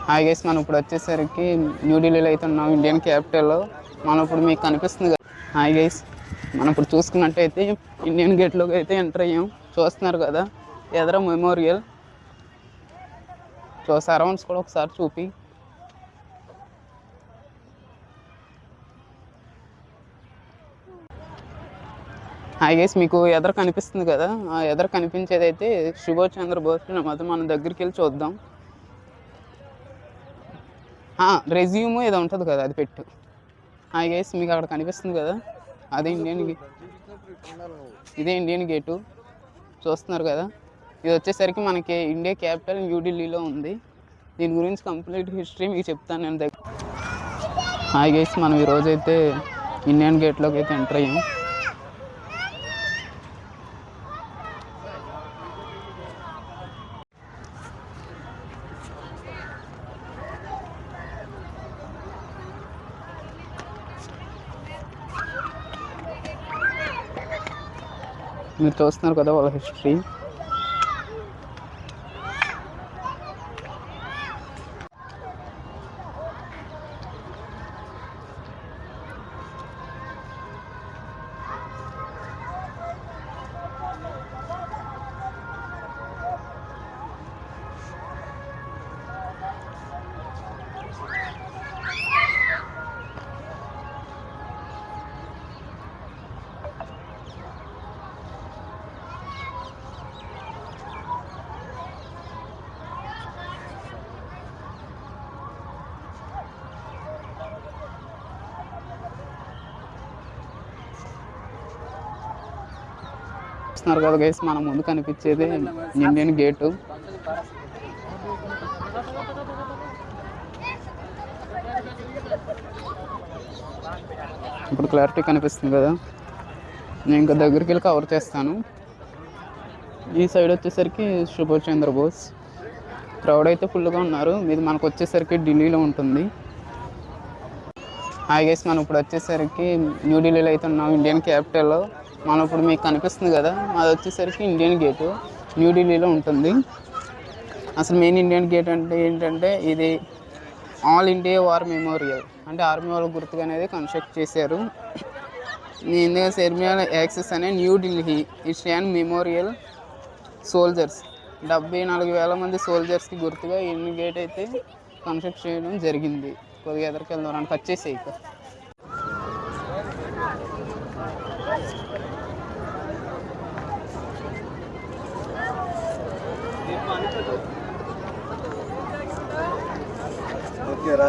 Hi guys, మనం ఇప్పుడు వచ్చేసరికి న్యూఢిల్లీలో అయితే ఉన్నాం, ఇండియన్ క్యాపిటల్లో. మనం ఇప్పుడు మీకు కనిపిస్తుంది కదా. హాయ్ గైస్, మనం ఇప్పుడు చూసుకున్నట్టయితే ఇండియన్ గేట్లోకి అయితే ఎంటర్ అయ్యాం. చూస్తున్నారు కదా ఎదర మెమోరియల్. సరౌండ్స్ కూడా ఒకసారి చూపి. హాయ్ గైస్, మీకు ఎదర కనిపిస్తుంది కదా, ఆ ఎదర కనిపించేది అయితే సుభాష్ చంద్రబోస్. మన దగ్గరికి వెళ్ళి చూద్దాం. రెజ్యూమ్ ఏదో ఉంటుంది కదా, అది పెట్టు. హాయ్ గైస్, మీకు అక్కడ కనిపిస్తుంది కదా, అదే ఇదే ఇండియన్ గేటు. చూస్తున్నారు కదా, ఇది వచ్చేసరికి మనకి ఇండియా క్యాపిటల్ న్యూఢిల్లీలో ఉంది. దీని గురించి కంప్లీట్ హిస్టరీ మీకు చెప్తాను నేను దగ్గర. హాయ్ గైస్, మనం ఈరోజైతే ఇండియన్ గేట్లోకి అయితే ఎంటర్ అయ్యాం. మీరు చూస్తున్నారు కదా వాళ్ళ హిస్టరీ. చూస్తున్నారు కదా గైస్, మన ముందు కనిపించేది ఇండియన్ గేటు. ఇప్పుడు క్లారిటీ కనిపిస్తుంది కదా. నేను ఇంకా దగ్గరికి వెళ్ళి కవర్ చేస్తాను. ఈ సైడ్ వచ్చేసరికి సుభాష్ చంద్రబోస్. క్రౌడ్ అయితే ఫుల్గా ఉన్నారు. ఇది మనకు వచ్చేసరికి ఢిల్లీలో ఉంటుంది. హాయ్ గైస్, మనం ఇప్పుడు వచ్చేసరికి న్యూఢిల్లీలో అయితే ఉన్నాం, ఇండియన్ క్యాపిటల్లో. మనం ఇప్పుడు మీకు కనిపిస్తుంది కదా, అది వచ్చేసరికి ఇండియన్ గేటు న్యూఢిల్లీలో ఉంటుంది. అసలు మెయిన్ ఇండియన్ గేట్ అంటే ఏంటంటే, ఇది ఆల్ ఇండియా వార్ మెమోరియల్, అంటే ఆర్మీ వాళ్ళ గుర్తుగా అనేది కన్స్ట్రక్ట్ చేశారు. ఇండియా సెర్మియల్ యాక్సెస్ అనే New Delhi it's and memorial soldiers. 74,000 మంది సోల్జర్స్కి గుర్తుగా ఇండియన్ గేట్ అయితే కన్స్ట్రక్ట్ చేయడం జరిగింది. కొద్దిగా ఎదరికి వెళ్దాం అని కట్ చేసే ఇక. ఓకే రా.